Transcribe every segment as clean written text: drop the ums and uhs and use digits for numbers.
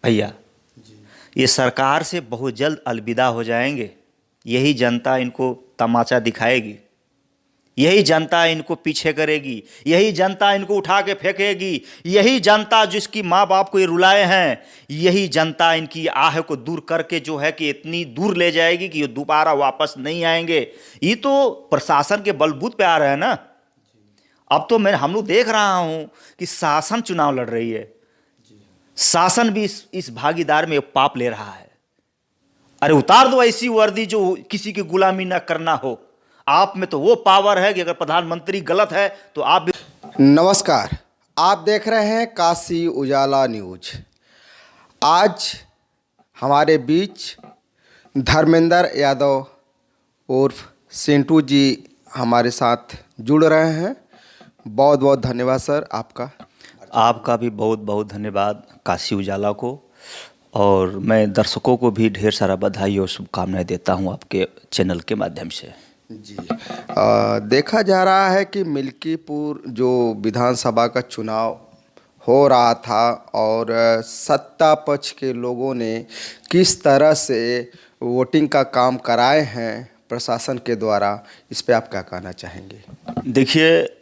भैया, ये सरकार से बहुत जल्द अलविदा हो जाएंगे। यही जनता इनको तमाचा दिखाएगी, यही जनता इनको पीछे करेगी, यही जनता इनको उठा के फेंकेगी, यही जनता जिसकी माँ बाप को ये रुलाए हैं, यही जनता इनकी आह को दूर करके जो है कि इतनी दूर ले जाएगी कि ये दोबारा वापस नहीं आएंगे। ये तो प्रशासन के बलबूते पे आ रहे हैं ना। अब तो हम लोग देख रहा हूं कि शासन चुनाव लड़ रही है, शासन भी इस भागीदार में पाप ले रहा है। अरे उतार दो ऐसी वर्दी जो किसी की गुलामी ना करना हो। आप में तो वो पावर है कि अगर प्रधानमंत्री गलत है तो आप भी। नमस्कार, आप देख रहे हैं काशी उजाला न्यूज। आज हमारे बीच धर्मेंद्र यादव उर्फ सिंटू जी हमारे साथ जुड़ रहे हैं। बहुत बहुत धन्यवाद सर आपका। आपका भी बहुत बहुत धन्यवाद काशी उजाला को, और मैं दर्शकों को भी ढेर सारा बधाई और शुभकामनाएं देता हूं आपके चैनल के माध्यम से। जी, देखा जा रहा है कि मिल्कीपुर जो विधानसभा का चुनाव हो रहा था और सत्ता पक्ष के लोगों ने किस तरह से वोटिंग का काम कराए हैं प्रशासन के द्वारा, इस पे आप क्या कहना चाहेंगे? देखिए,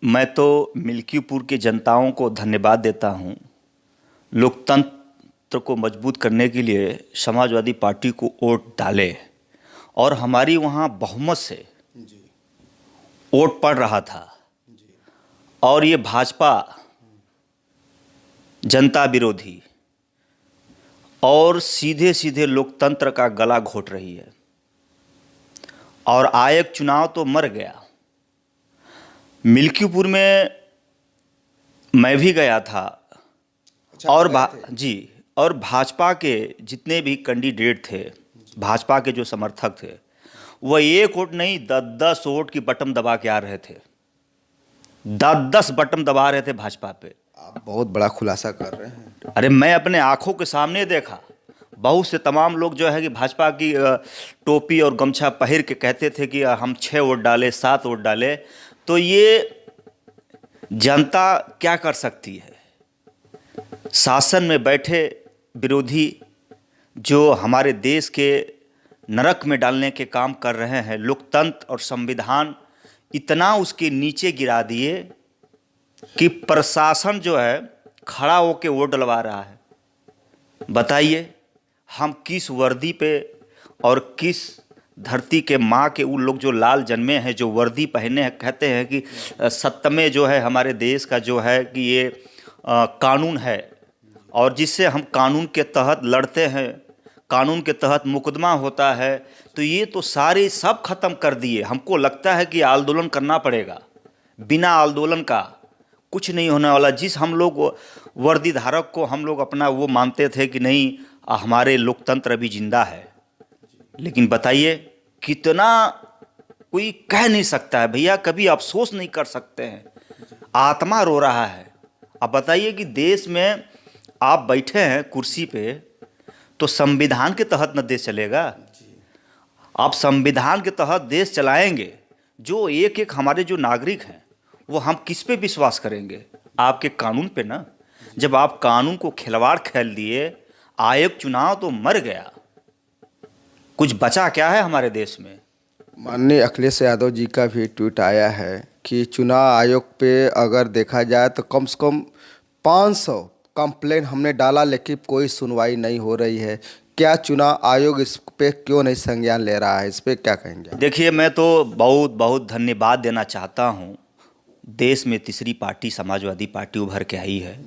मैं तो मिल्कीपुर के जनताओं को धन्यवाद देता हूं। लोकतंत्र को मजबूत करने के लिए समाजवादी पार्टी को वोट डाले और हमारी वहाँ बहुमत से वोट पड़ रहा था। और ये भाजपा जनता विरोधी और सीधे सीधे लोकतंत्र का गला घोट रही है। और आयोग चुनाव तो मर गया। मिल्कीपुर में मैं भी गया था। और और भाजपा के जितने भी कैंडिडेट थे, भाजपा के जो समर्थक थे, वह एक वोट नहीं 10-10 वोट की बटन दबा के आ रहे थे। 10-10 बटन दबा रहे थे भाजपा पे। आप बहुत बड़ा खुलासा कर रहे हैं। अरे मैं अपने आंखों के सामने देखा। बहुत से तमाम लोग जो है कि भाजपा की टोपी और गमछा पहन के कहते थे कि हम 6 वोट डाले, 7 वोट डाले। तो ये जनता क्या कर सकती है? शासन में बैठे विरोधी जो हमारे देश के नरक में डालने के काम कर रहे हैं, लोकतंत्र और संविधान इतना उसके नीचे गिरा दिए कि प्रशासन जो है खड़ा होकर वोट डलवा रहा है। बताइए, हम किस वर्दी पे और किस धरती के माँ के उन लोग जो लाल जन्मे हैं, जो वर्दी पहने हैं, कहते हैं कि सत्य में जो है हमारे देश का जो है कि ये कानून है, और जिससे हम कानून के तहत लड़ते हैं, कानून के तहत मुकदमा होता है। तो ये तो सारे सब खत्म कर दिए। हमको लगता है कि आंदोलन करना पड़ेगा। बिना आंदोलन का कुछ नहीं होने वाला। जिस हम लोग वर्दी धारक को हम लोग अपना वो मानते थे कि नहीं, हमारे लोकतंत्र अभी जिंदा है, लेकिन बताइए कितना कोई कह नहीं सकता है भैया, कभी अफसोस नहीं कर सकते हैं। आत्मा रो रहा है। अब बताइए कि देश में आप बैठे हैं कुर्सी पे, तो संविधान के तहत न देश चलेगा। आप संविधान के तहत देश चलाएंगे। जो एक एक हमारे जो नागरिक हैं, वो हम किस पे विश्वास करेंगे? आपके कानून पे ना। जब आप कानून को खिलवाड़ खेल दिए, आयोग चुनाव तो मर गया, कुछ बचा क्या है हमारे देश में? माननीय अखिलेश यादव जी का भी ट्वीट आया है कि चुनाव आयोग पे अगर देखा जाए तो कम से कम 500 कंप्लेन हमने डाला, लेकिन कोई सुनवाई नहीं हो रही है। क्या चुनाव आयोग इस पे क्यों नहीं संज्ञान ले रहा है? इस पे क्या कहेंगे? देखिए, मैं तो बहुत बहुत धन्यवाद देना चाहता हूँ। देश में तीसरी पार्टी समाजवादी पार्टी उभर के आई है।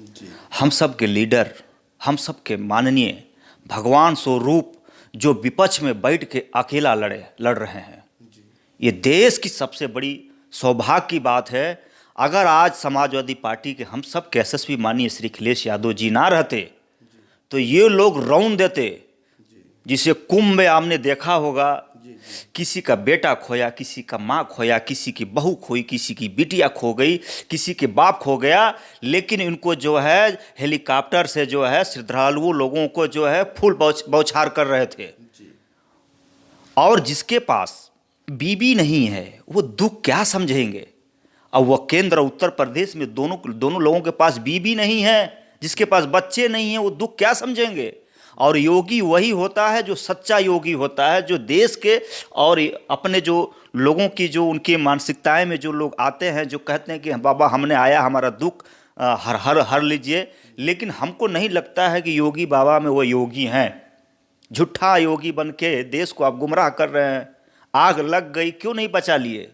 हम सब के लीडर, हम सब के माननीय भगवान स्वरूप जो विपक्ष में बैठ के अकेला लड़ रहे हैं। ये देश की सबसे बड़ी सौभाग्य की बात है। अगर आज समाजवादी पार्टी के हम सब के यशस्वी माननीय श्री अखिलेश यादव जी ना रहते तो ये लोग रौंद देते। जिसे कुंभ में आपने देखा होगा, किसी का बेटा खोया, किसी का माँ खोया, किसी की बहू खोई, किसी की बिटिया खो गई, किसी के बाप खो गया, लेकिन इनको जो है हेलीकॉप्टर से जो है श्रद्धालुओं लोगों को जो है फूल बौछार कर रहे थे। और जिसके पास बीबी नहीं है वो दुख क्या समझेंगे? अब वह केंद्र और उत्तर प्रदेश में दोनों लोगों के पास बीबी नहीं है, जिसके पास बच्चे नहीं हैं वो दुख क्या समझेंगे। और योगी वही होता है जो सच्चा योगी होता है, जो देश के और अपने जो लोगों की जो उनकी मानसिकताएं में जो लोग आते हैं, जो कहते हैं कि बाबा हमने आया, हमारा दुख हर हर हर लीजिए। लेकिन हमको नहीं लगता है कि योगी बाबा में वो योगी हैं। झूठा योगी बन के देश को आप गुमराह कर रहे हैं। आग लग गई, क्यों नहीं बचा लिए?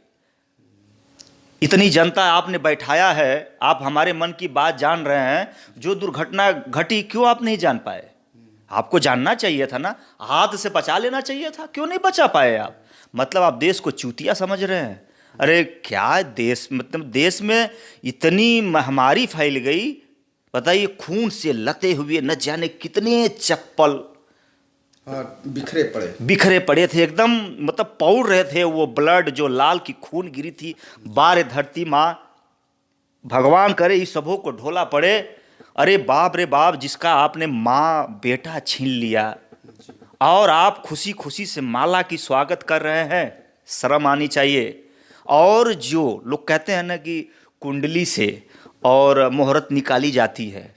इतनी जनता आपने बैठाया है, आप हमारे मन की बात जान रहे हैं, जो दुर्घटना घटी क्यों आप नहीं जान पाए? आपको जानना चाहिए था ना, हाथ से बचा लेना चाहिए था, क्यों नहीं बचा पाए आप? मतलब आप देश को चूतिया समझ रहे हैं। अरे क्या देश, मतलब देश में इतनी महामारी फैल गई, बताइए, खून से लते हुए न जाने कितने चप्पल बिखरे पड़े थे, एकदम मतलब पौड़ रहे थे वो ब्लड, जो लाल की खून गिरी थी। बारे धरती माँ, भगवान करे इस सबों को ढोला पड़े। अरे बाप रे बाप, जिसका आपने माँ बेटा छीन लिया और आप खुशी खुशी से माला की स्वागत कर रहे हैं, शर्म आनी चाहिए। और जो लोग कहते हैं ना कि कुंडली से और मुहूर्त निकाली जाती है,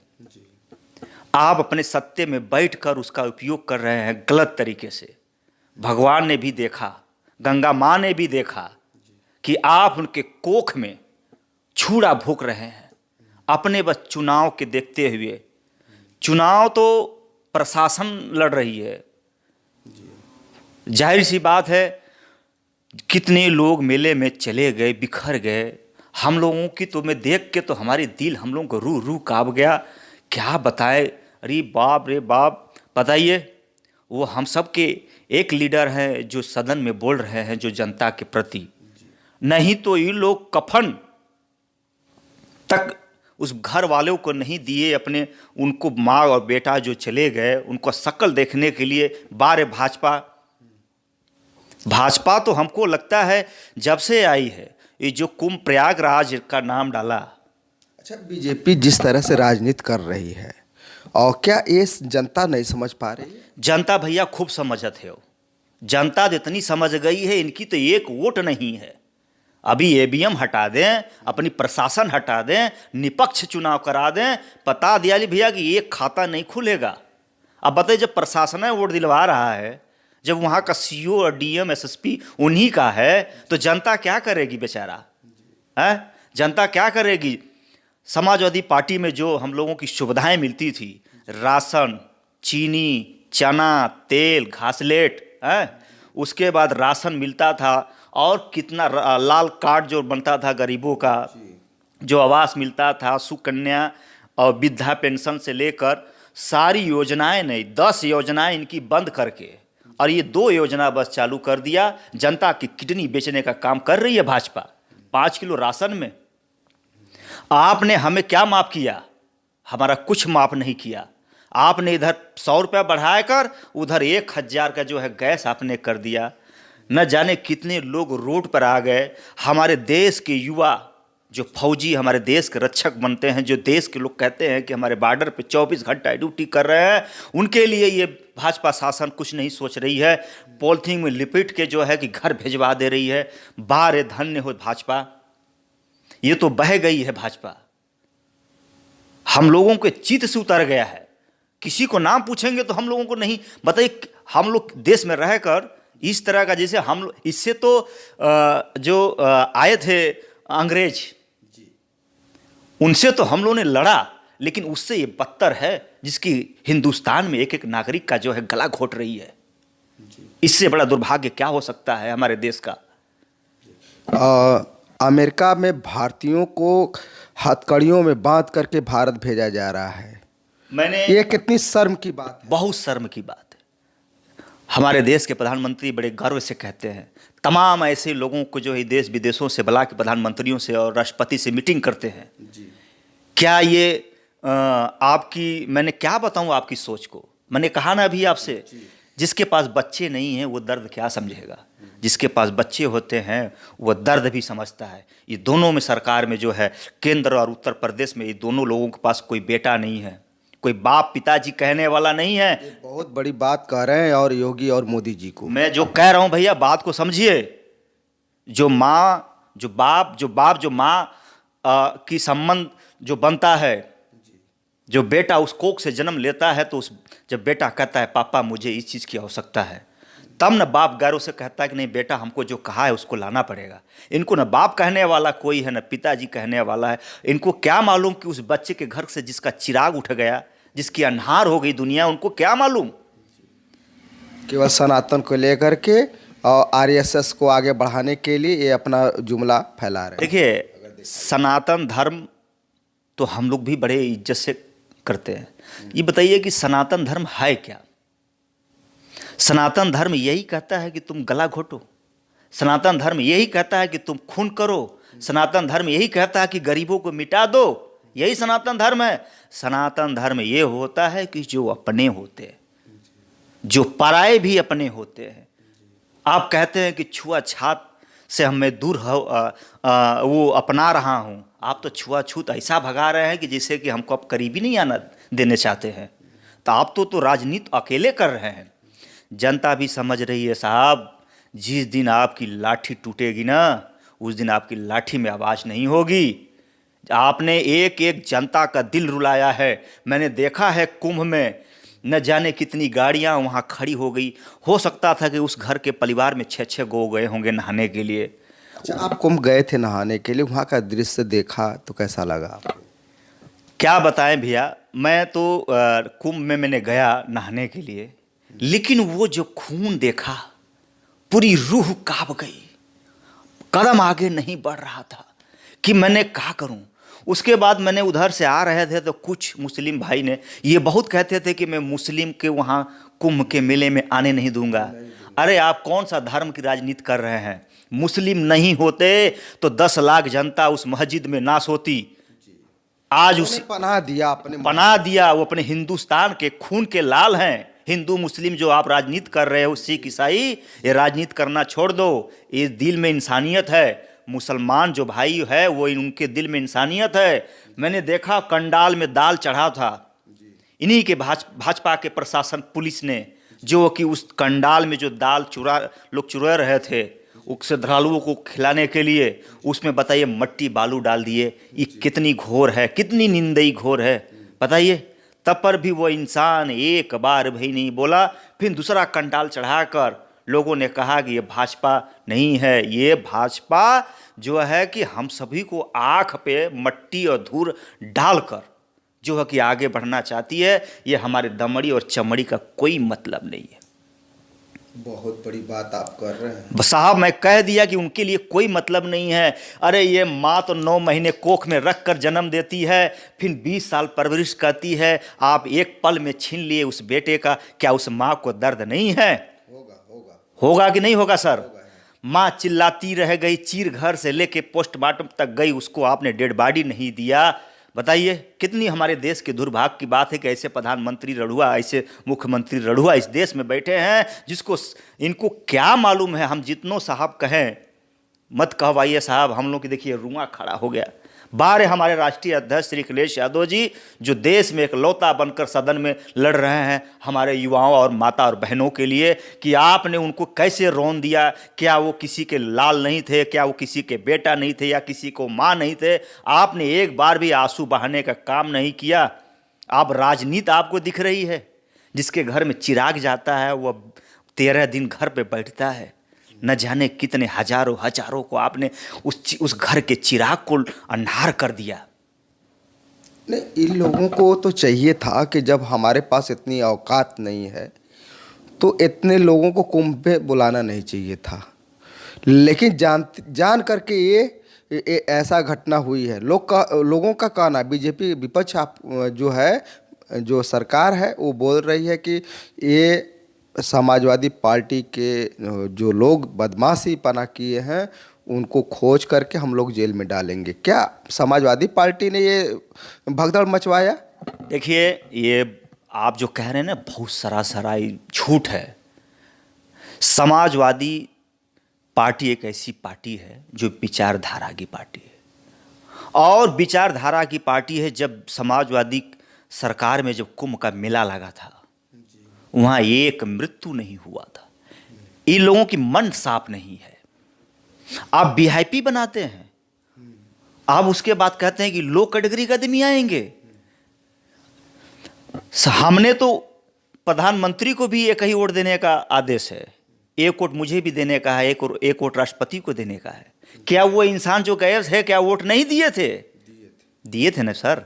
आप अपने सत्ते में बैठकर उसका उपयोग कर रहे हैं गलत तरीके से। भगवान ने भी देखा, गंगा माँ ने भी देखा कि आप उनके कोख में छुरा भोंक रहे हैं अपने बस चुनाव के देखते हुए। चुनाव तो प्रशासन लड़ रही है, जाहिर सी बात है, कितने लोग मेले में चले गए, बिखर गए। हम लोगों की तो मैं देख के तो हमारी दिल हम लोगों को रू रू कांप गया, क्या बताएं। अरे बाप रे बाप, बताइए, वो हम सब के एक लीडर हैं जो सदन में बोल रहे हैं जो जनता के प्रति, नहीं तो ये लोग कफन तक उस घर वालों को नहीं दिए अपने, उनको माँ और बेटा जो चले गए उनको शक्ल देखने के लिए। बारे भाजपा तो हमको लगता है जब से आई है, ये जो कुंभ प्रयागराज का नाम डाला। अच्छा, बीजेपी जिस तरह से राजनीति कर रही है, और क्या ये जनता नहीं समझ पा रही है? जनता भैया खूब समझत है, जनता इतनी समझ गई है, इनकी तो एक वोट नहीं है। अभी ईवीएम हटा दें, अपनी प्रशासन हटा दें, निपक्ष चुनाव करा दें, बता दिया भैया कि एक खाता नहीं खुलेगा। अब बताइए, जब प्रशासन वोट दिलवा रहा है, जब वहाँ का सीओ और डीएम एसएसपी उन्हीं का है, तो जनता क्या करेगी बेचारा? है जनता क्या करेगी? समाजवादी पार्टी में जो हम लोगों की सुविधाएं मिलती थी, राशन, चीनी, चना, तेल, घासलेट, उसके बाद राशन मिलता था, और कितना लाल कार्ड जो बनता था गरीबों का, जो आवास मिलता था, सुकन्या और वृद्धा पेंशन से लेकर सारी योजनाएं, नहीं 10 योजनाएं इनकी बंद करके, और ये 2 योजना बस चालू कर दिया। जनता की किडनी बेचने का काम कर रही है भाजपा। 5 किलो राशन में आपने हमें क्या माफ़ किया? हमारा कुछ माफ़ नहीं किया। आपने इधर 100 रुपया बढ़ाकर उधर 1000 का जो है गैस आपने कर दिया। न जाने कितने लोग रोड पर आ गए। हमारे देश के युवा जो फौजी हमारे देश के रक्षक बनते हैं, जो देश के लोग कहते हैं कि हमारे बॉर्डर पे 24 घंटा ड्यूटी कर रहे हैं, उनके लिए ये भाजपा शासन कुछ नहीं सोच रही है। पॉलिथीन में लिपट के जो है कि घर भिजवा दे रही है। बारे धन्य हो भाजपा, ये तो बह गई है भाजपा, हम लोगों के चित्त से उतर गया है। किसी को नाम पूछेंगे तो हम लोगों को नहीं बताइए। हम लोग देश में रहकर इस तरह का, जैसे हम लोग इससे तो जो आए थे अंग्रेज, उनसे तो हम लोगों ने लड़ा, लेकिन उससे ये बदतर है जिसकी हिंदुस्तान में एक एक नागरिक का जो है गला घोट रही है। इससे बड़ा दुर्भाग्य क्या हो सकता है हमारे देश का? अमेरिका में भारतीयों को हथकड़ियों में बांध करके भारत भेजा जा रहा है। ये कितनी शर्म की बात है। बहुत शर्म की बात है। हमारे देश के प्रधानमंत्री बड़े गर्व से कहते हैं, तमाम ऐसे लोगों को जो है देश विदेशों से बुला के प्रधानमंत्रियों से और राष्ट्रपति से मीटिंग करते हैं जी। क्या ये आपकी, मैंने क्या बताऊं आपकी सोच को? मैंने कहा ना अभी आपसे, जिसके पास बच्चे नहीं हैं वो दर्द क्या समझेगा, जिसके पास बच्चे होते हैं वो दर्द भी समझता है। ये दोनों में सरकार में जो है, केंद्र और उत्तर प्रदेश में, ये दोनों लोगों के पास कोई बेटा नहीं है, कोई बाप पिताजी कहने वाला नहीं है। बहुत बड़ी बात कह रहे हैं और योगी और मोदी जी को। मैं जो कह रहा हूं भैया, बात को समझिए। जो माँ, जो बाप, जो माँ की संबंध जो बनता है, जो बेटा उस कोख से जन्म लेता है तो उस जब बेटा कहता है पापा मुझे इस चीज़ की आवश्यकता है, तब न बाप गौरव से कहता है कि नहीं बेटा हमको जो कहा है उसको लाना पड़ेगा। इनको न बाप कहने वाला कोई है, न पिताजी कहने वाला है। इनको क्या मालूम कि उस बच्चे के घर से जिसका चिराग उठ गया, जिसकी अन्हार हो गई दुनिया, उनको क्या मालूम। केवल सनातन को लेकर के और आरएसएस को आगे बढ़ाने के लिए ये अपना जुमला फैला रहे हैं। देखिए, सनातन धर्म तो हम लोग भी बड़े इज्जत से करते हैं। ये बताइए कि सनातन धर्म है क्या? सनातन धर्म यही कहता है कि तुम गला घोटो, सनातन धर्म यही कहता है कि तुम खून करो, सनातन धर्म यही कहता है कि गरीबों को मिटा दो। यही सनातन धर्म है। सनातन धर्म ये होता है कि जो अपने होते हैं, जो पराये भी अपने होते हैं। आप कहते हैं कि छुआछूत से हमें दूर हो वो अपना रहा हूँ। आप तो छुआछूत ऐसा भगा रहे हैं कि जिससे कि हमको अब करीबी नहीं आना देने चाहते हैं। तो आप तो राजनीति अकेले कर रहे हैं। जनता भी समझ रही है साहब, जिस दिन आपकी लाठी टूटेगी ना, उस दिन आपकी लाठी में आवाज़ नहीं होगी। आपने एक एक जनता का दिल रुलाया है। मैंने देखा है कुंभ में न जाने कितनी गाड़ियां वहाँ खड़ी हो गई। हो सकता था कि उस घर के परिवार में 6-6 गो गए होंगे नहाने के लिए। अच्छा, आप कुंभ गए थे नहाने के लिए, वहाँ का दृश्य देखा तो कैसा लगा आपको? क्या बताएं भैया, मैं तो कुंभ में मैंने गया नहाने के लिए, लेकिन वो जो खून देखा, पूरी रूह कांप गई। कदम आगे नहीं बढ़ रहा था कि मैंने क्या करूं। उसके बाद मैंने उधर से आ रहे थे तो कुछ मुस्लिम भाई ने ये बहुत कहते थे कि मैं मुस्लिम के वहाँ कुंभ के मेले में आने नहीं दूंगा। अरे आप कौन सा धर्म की राजनीति कर रहे हैं? मुस्लिम नहीं होते तो 10 लाख जनता उस मस्जिद में ना सोती। आज उस पनाह दिया, अपने पनाह दिया। वो अपने हिंदुस्तान के खून के लाल हैं। हिंदू मुस्लिम जो आप राजनीति कर रहे हो, सिख ईसाई, ये राजनीति करना छोड़ दो। ये दिल में इंसानियत है। मुसलमान जो भाई है वो उनके दिल में इंसानियत है। मैंने देखा कंडाल में दाल चढ़ा था, इन्हीं के भाजपा के प्रशासन पुलिस ने, जो कि उस कंडाल में जो दाल लोग चुरा रहे थे उस श्रद्धालुओं को खिलाने के लिए, उसमें बताइए मट्टी बालू डाल दिए। ये कितनी घोर है, कितनी निंदई घोर है बताइए। तब पर भी वो इंसान एक बार भी नहीं बोला। फिर दूसरा कंडाल चढ़ाकर लोगों ने कहा कि ये भाजपा नहीं है, ये भाजपा जो है कि हम सभी को आँख पे मट्टी और धूल डालकर जो है कि आगे बढ़ना चाहती है। ये हमारे दमड़ी और चमड़ी का कोई मतलब नहीं है। बहुत बड़ी बात आप कर रहे हैं साहब। मैं कह दिया कि उनके लिए कोई मतलब नहीं है। अरे ये माँ तो 9 महीने कोख में रख कर जन्म देती है, फिर 20 साल परवरिश करती है। आप एक पल में छीन लिए उस बेटे का। क्या उस माँ को दर्द नहीं है? होगा कि नहीं होगा सर? माँ चिल्लाती रह गई, चीर घर से लेके पोस्टमार्टम तक गई, उसको आपने डेड बॉडी नहीं दिया। बताइए कितनी हमारे देश के दुर्भाग्य की बात है कि ऐसे प्रधानमंत्री रढ़ुआ, ऐसे मुख्यमंत्री रढ़ुआ इस देश में बैठे हैं, जिसको इनको क्या मालूम है। हम जितनों साहब कहें मत कहवाइए साहब, हम लोग की देखिए रुआ खड़ा हो गया। बारह हमारे राष्ट्रीय अध्यक्ष श्री अखिलेश यादव जी, जो देश में एक लौता बनकर सदन में लड़ रहे हैं हमारे युवाओं और माता और बहनों के लिए, कि आपने उनको कैसे रौन दिया। क्या वो किसी के लाल नहीं थे? क्या वो किसी के बेटा नहीं थे? या किसी को माँ नहीं थे? आपने एक बार भी आंसू बहाने का काम नहीं किया। आप राजनीति आपको दिख रही है। जिसके घर में चिराग जाता है वह 13 दिन घर पे बैठता है। न जाने कितने हजारों को आपने उस घर के चिराग को अंधार कर दिया। नहीं, इन लोगों को तो चाहिए था कि जब हमारे पास इतनी औकात नहीं है तो इतने लोगों को कुंभ पे बुलाना नहीं चाहिए था। लेकिन जान करके ये ऐसा घटना हुई है। लोगों का कहना, बीजेपी विपक्ष जो है, जो सरकार है, वो बोल रही है कि ये समाजवादी पार्टी के जो लोग बदमाशी पना किए हैं उनको खोज करके हम लोग जेल में डालेंगे। क्या समाजवादी पार्टी ने ये भगदड़ मचवाया? देखिए, ये आप जो कह रहे हैं ना, बहुत सरासराई झूठ है। समाजवादी पार्टी एक ऐसी पार्टी है जो विचारधारा की पार्टी है। और विचारधारा की पार्टी है। जब समाजवादी सरकार में जब कुंभ का मेला लगा था, वहाँ एक मृत्यु नहीं हुआ था। इन लोगों की मन साफ नहीं है। आप वीआईपी बनाते हैं, आप उसके बाद कहते हैं कि लो कैटेगरी के आदमी आएंगे। हमने तो प्रधानमंत्री को भी एक ही वोट देने का आदेश है, एक वोट मुझे भी देने का है, एक वोट राष्ट्रपति को देने का है। क्या वो इंसान जो गैस है, क्या वोट नहीं दिए थे? दिए थे ना सर।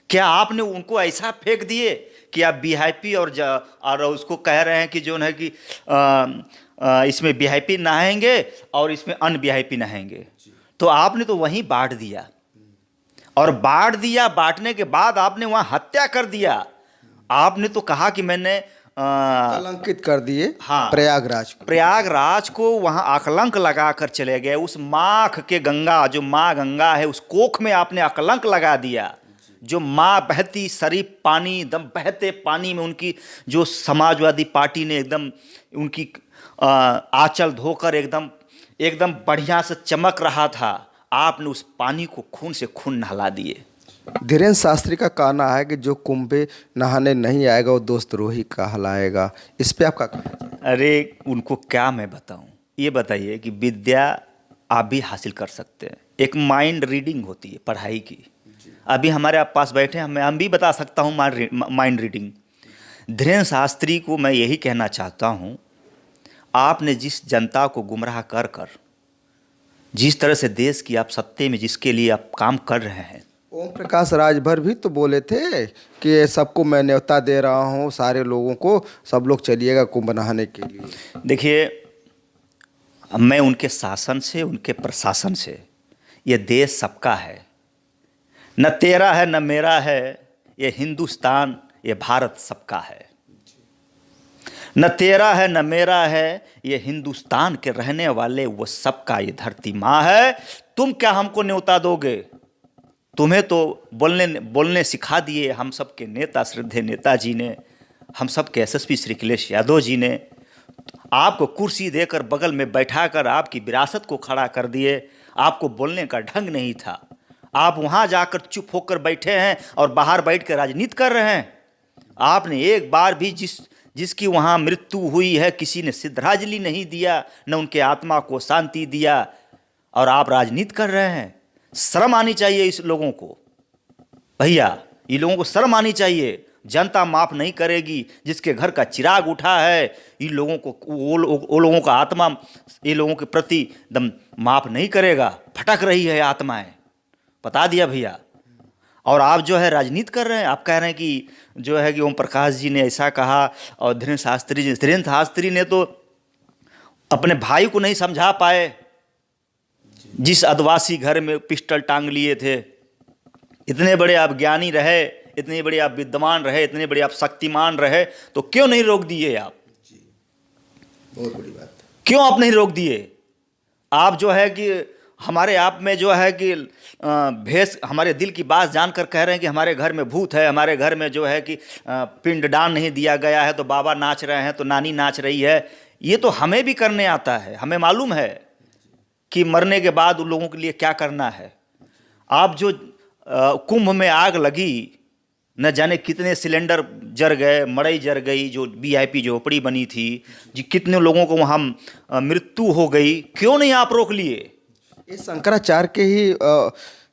क्या आपने उनको ऐसा फेंक दिए कि आप वीआईपी और उसको कह रहे हैं कि जो है कि इसमें वीआईपी नहाएंगे और इसमें अन वीआईपी नहाएंगे? तो आपने तो वहीं बांट दिया, और बांट दिया, बांटने के बाद आपने वहां हत्या कर दिया। आपने तो कहा कि मैंने कलंकित कर दिए। हाँ, प्रयागराज को वहां आकलंक लगा कर चले गए। उस माख के गंगा, जो माँ गंगा है, उस कोख में आपने आकलंक लगा दिया। जो माँ बहती शरीफ पानी, एकदम बहते पानी में उनकी जो समाजवादी पार्टी ने एकदम उनकी आंचल धोकर एकदम बढ़िया से चमक रहा था, आपने उस पानी को खून से खून नहला दिए। धीरेन्द्र शास्त्री का कहना है कि जो कुंभ में नहाने नहीं आएगा वो दोस्तद्रोही कहलाएगा। इस पे आपका कहना है? अरे उनको क्या मैं बताऊं। ये बताइए कि विद्या आप भी हासिल कर सकते हैं, एक माइंड रीडिंग होती है पढ़ाई की। अभी हमारे आप पास बैठे हैं, हम भी बता सकता हूँ माइंड रीडिंग। धीरेन्द्र शास्त्री को मैं यही कहना चाहता हूँ, आपने जिस जनता को गुमराह कर कर जिस तरह से देश की आप सत्ते में जिसके लिए आप काम कर रहे हैं। ओम प्रकाश राजभर भी तो बोले थे कि सबको मैं न्योता दे रहा हूँ, सारे लोगों को, सब लोग चलिएगा कुंभ नहाने के लिए। देखिए, मैं उनके शासन से, उनके प्रशासन से, ये देश सबका है, न तेरा है न मेरा है, ये हिंदुस्तान, ये भारत सबका है। न तेरा है न मेरा है, ये हिंदुस्तान के रहने वाले वो सबका, ये धरती माँ है। तुम क्या हमको न्योता दोगे? तुम्हें तो बोलने सिखा दिए हम सब के नेता, श्रद्धेय नेताजी ने, हम सब के एसएसपी श्री अखिलेश यादव जी ने। आपको कुर्सी देकर बगल में बैठाकर आपकी विरासत को खड़ा कर दिए। आपको बोलने का ढंग नहीं था। आप वहाँ जाकर चुप होकर बैठे हैं और बाहर बैठ कर राजनीति कर रहे हैं। आपने एक बार भी जिसकी वहाँ मृत्यु हुई है, किसी ने श्रद्धांजलि नहीं दिया, न उनके आत्मा को शांति दिया, और आप राजनीति कर रहे हैं। शर्म आनी चाहिए इस लोगों को। भैया, ये लोगों को शर्म आनी चाहिए। जनता माफ नहीं करेगी। जिसके घर का चिराग उठा है, इन लोगों को, वो लोगों का आत्मा ये लोगों के प्रति दम माफ नहीं करेगा। भटक रही है आत्माएं, बता दिया भैया। और आप जो है राजनीति कर रहे हैं। आप कह रहे हैं कि जो है कि ओम प्रकाश जी ने ऐसा कहा, और धीरेन्द्र शास्त्री ने तो अपने भाई को नहीं समझा पाए, जिस आदिवासी घर में पिस्टल टांग लिए थे। इतने बड़े आप ज्ञानी रहे, इतने बड़े आप विद्वान रहे, इतने बड़े आप शक्तिमान रहे, तो क्यों नहीं रोक दिए आप? बहुत बड़ी बात। क्यों आप नहीं रोक दिए? आप जो है कि हमारे आप में जो है कि भेष, हमारे दिल की बात जानकर कह रहे हैं कि हमारे घर में भूत है, हमारे घर में जो है कि पिंडदान नहीं दिया गया है, तो बाबा नाच रहे हैं, तो नानी नाच रही है। ये तो हमें भी करने आता है। हमें मालूम है कि मरने के बाद उन लोगों के लिए क्या करना है। आप जो कुंभ में आग लगी, न जाने कितने सिलेंडर जर गए, मड़ई जर गई, जो वीआईपी झोपड़ी बनी थी, जी कितने लोगों को वहाँ मृत्यु हो गई। क्यों नहीं आप रोक लिए? ये शंकराचार्य के ही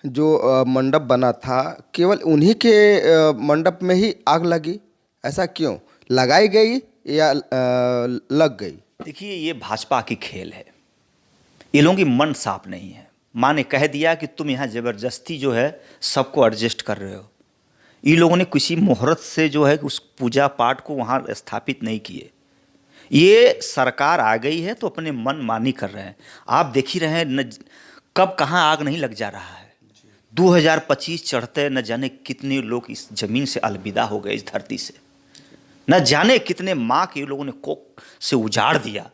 जो मंडप बना था, केवल उन्हीं के मंडप में ही आग लगी, ऐसा क्यों? लगाई गई या लग गई? देखिए, ये भाजपा की खेल है। ये लोगों की मन साफ नहीं है। माँ ने कह दिया कि तुम यहाँ ज़बरदस्ती जो है सबको एडजस्ट कर रहे हो। ये लोगों ने किसी मुहूर्त से जो है उस पूजा पाठ को वहाँ स्थापित नहीं किए। ये सरकार आ गई है तो अपने मन मानी कर रहे हैं। आप देख ही रहे हैं कब कहाँ आग नहीं लग जा रहा है। 2025 चढ़ते न जाने कितने लोग इस जमीन से अलविदा हो गए, इस धरती से। न जाने कितने माँ के लोगों ने कोख से उजाड़ दिया।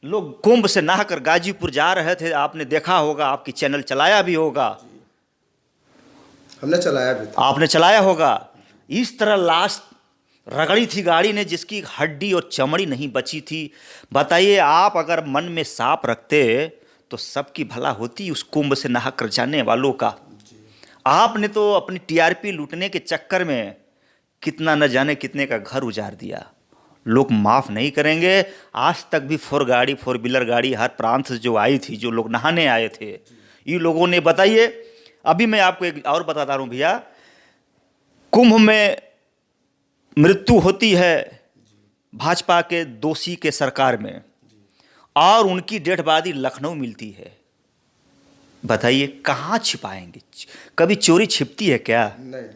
लोग कुंभ से नहाकर गाजीपुर जा रहे थे, आपने देखा होगा, आपकी चैनल चलाया भी होगा। हमने चलाया भी था। आपने चलाया होगा। इस तरह लाश रगड़ी थी गाड़ी ने, जिसकी हड्डी और चमड़ी नहीं बची थी। बताइए, आप अगर मन में साफ रखते तो सबकी भला होती उस कुंभ से नहाकर जाने वालों का। आपने तो अपनी टीआरपी लूटने के चक्कर में कितना न जाने कितने का घर उजाड़ दिया। लोग माफ़ नहीं करेंगे। आज तक भी फोर व्हीलर गाड़ी हर प्रांत से जो आई थी, जो लोग नहाने आए थे, ये लोगों ने, बताइए, अभी मैं आपको एक और बताता हूँ भैया। कुंभ में मृत्यु होती है भाजपा के दोषी के सरकार में, और उनकी डेड बॉडी लखनऊ मिलती है। बताइए कहाँ छिपाएंगे? कभी चोरी छिपती है क्या? नहीं।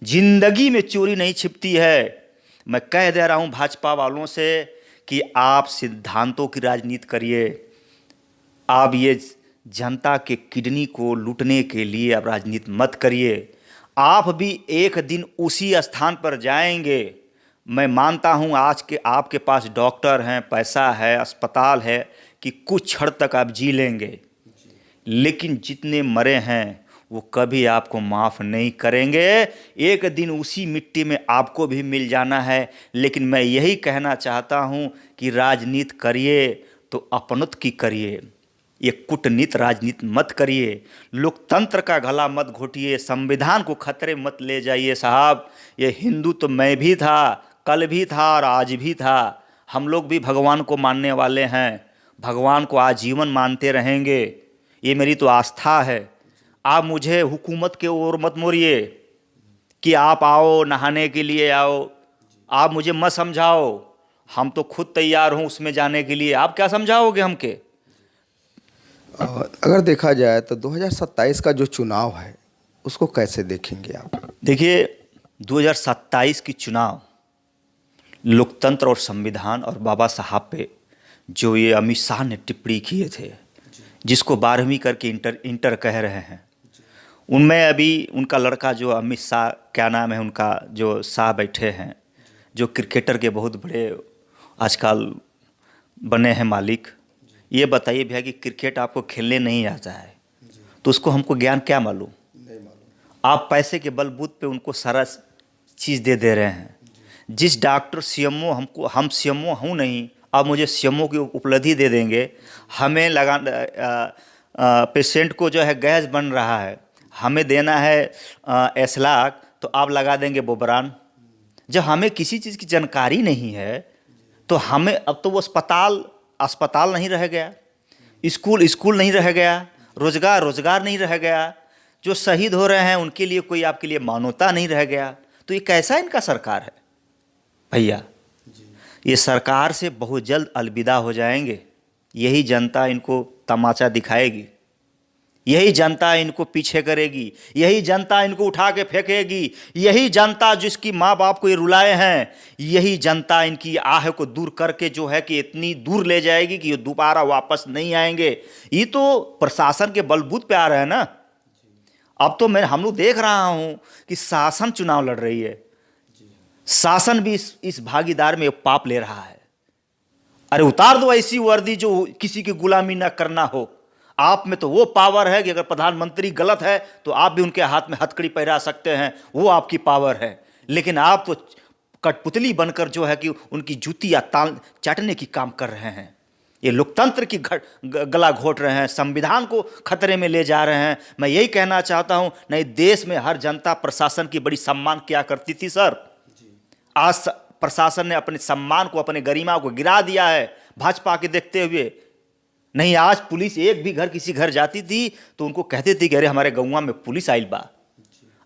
जिंदगी में चोरी नहीं छिपती है। मैं कह दे रहा हूं भाजपा वालों से कि आप सिद्धांतों की राजनीति करिए। आप ये जनता के किडनी को लूटने के लिए आप राजनीति मत करिए। आप भी एक दिन उसी स्थान पर जाएंगे। मैं मानता हूं आज के आपके पास डॉक्टर हैं, पैसा है, अस्पताल है कि कुछ क्षण तक आप जी लेंगे, लेकिन जितने मरे हैं वो कभी आपको माफ़ नहीं करेंगे। एक दिन उसी मिट्टी में आपको भी मिल जाना है। लेकिन मैं यही कहना चाहता हूं कि राजनीति करिए तो अपनत्व की करिए, ये कूटनीति राजनीति मत करिए। लोकतंत्र का गला मत घोटिए, संविधान को खतरे मत ले जाइए। साहब, ये हिंदू तो मैं भी था, कल भी था और आज भी था। हम लोग भी भगवान को मानने वाले हैं, भगवान को आजीवन मानते रहेंगे। ये मेरी तो आस्था है। आप मुझे हुकूमत के ओर मत मोड़िए कि आप आओ नहाने के लिए आओ, आप मुझे मत समझाओ। हम तो खुद तैयार हूं उसमें जाने के लिए, आप क्या समझाओगे हमके? अगर देखा जाए तो 2027 का जो चुनाव है उसको कैसे देखेंगे आप? देखिए, 2027 की चुनाव लोकतंत्र और संविधान और बाबा साहब पे जो ये अमित शाह ने टिप्पणी किए थे, जिसको 12वीं करके इंटर कह रहे हैं, उनमें अभी उनका लड़का जो अमित शाह, क्या नाम है उनका, जो शाह बैठे हैं, जो क्रिकेटर के बहुत बड़े आजकल बने हैं मालिक। ये बताइए भैया कि क्रिकेट आपको खेलने नहीं आता है तो उसको हमको ज्ञान क्या मालूम? आप पैसे के बलबूते पे उनको सारा चीज़ दे रहे हैं। जिस डॉक्टर सीएमओ, हम सीएमओ हूँ नहीं, आप मुझे सीएमओ की उपलब्धि दे देंगे। हमें लगा पेशेंट को जो है गैस बन रहा है, हमें देना है एसलाक, तो आप लगा देंगे बोबरान। जब हमें किसी चीज़ की जानकारी नहीं है तो हमें, अब तो वो अस्पताल नहीं रह गया, स्कूल नहीं रह गया, रोजगार नहीं रह गया, जो शहीद हो रहे हैं उनके लिए कोई आपके लिए मानवता नहीं रह गया। तो ये कैसा इनका सरकार है भैया? ये सरकार से बहुत जल्द अलविदा हो जाएंगे। यही जनता इनको तमाचा दिखाएगी, यही जनता इनको पीछे करेगी, यही जनता इनको उठा के फेंकेगी, यही जनता जिसकी माँ बाप को ये रुलाए हैं, यही जनता इनकी आह को दूर करके जो है कि इतनी दूर ले जाएगी कि ये दोबारा वापस नहीं आएंगे। ये तो प्रशासन के बलबूते पे आ रहे हैं ना। अब तो हम लोग देख रहा हूँ कि शासन चुनाव लड़ रही है, शासन भी इस भागीदार में पाप ले रहा है। अरे उतार दो ऐसी वर्दी जो किसी की गुलामी ना करना हो। आप में तो वो पावर है कि अगर प्रधानमंत्री गलत है तो आप भी उनके हाथ में हथकड़ी पहरा सकते हैं, वो आपकी पावर है। लेकिन आप तो कठपुतली बनकर जो है कि उनकी जूती या ताल चाटने की काम कर रहे हैं। ये लोकतंत्र की गला घोट रहे हैं, संविधान को खतरे में ले जा रहे हैं। मैं यही कहना चाहता हूं, नहीं, देश में हर जनता प्रशासन की बड़ी सम्मान किया करती थी सर। आज प्रशासन ने अपने सम्मान को, अपने गरिमा को गिरा दिया है भाजपा के देखते हुए। नहीं, आज पुलिस एक भी घर, किसी घर जाती थी तो उनको कहते थे कि अरे हमारे गाँव में पुलिस आइल बा।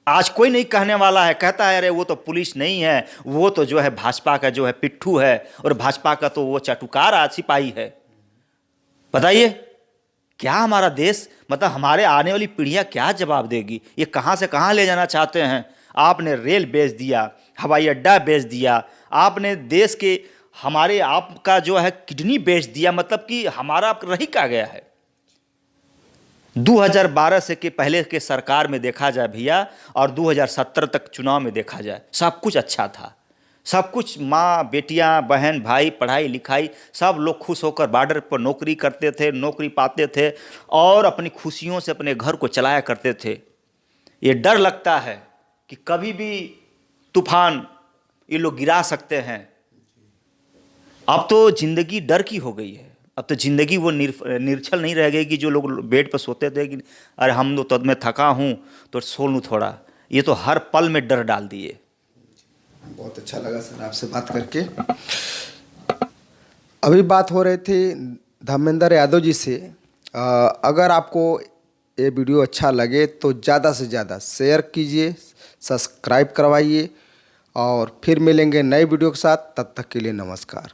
आज कोई नहीं कहने वाला है, कहता है अरे वो तो पुलिस नहीं है, वो तो जो है भाजपा का जो है पिट्ठू है, और भाजपा का तो वो चाटुकार सिपाही है। बताइए क्या हमारा देश, मतलब हमारे आने वाली पीढ़ियां क्या जवाब देगी? ये कहां से कहां ले जाना चाहते हैं? आपने रेल बेच दिया, हवाई अड्डा बेच दिया, आपने देश के हमारे आपका जो है किडनी बेच दिया। मतलब कि हमारा रही क्या गया है? 2012 से के पहले के सरकार में देखा जाए भैया, और 2017 तक चुनाव में देखा जाए, सब कुछ अच्छा था। सब कुछ, माँ बेटियाँ बहन भाई, पढ़ाई लिखाई, सब लोग खुश होकर बॉर्डर पर नौकरी करते थे, नौकरी पाते थे और अपनी खुशियों से अपने घर को चलाया करते थे। ये डर लगता है कि कभी भी तूफान ये लोग गिरा सकते हैं। अब तो जिंदगी डर की हो गई है। अब तो जिंदगी वो निर्छल नहीं रह गई कि जो लोग बेड पर सोते थे कि अरे हम तो मैं थका हूँ तो सो लूँ थोड़ा। ये तो हर पल में डर डाल दिए। बहुत अच्छा लगा सर आपसे बात करके। अभी बात हो रही थी धर्मेंद्र यादव जी से। अगर आपको ये वीडियो अच्छा लगे तो ज़्यादा से ज़्यादा शेयर कीजिए, सब्सक्राइब करवाइए और फिर मिलेंगे नए वीडियो के साथ, तब तक के लिए नमस्कार।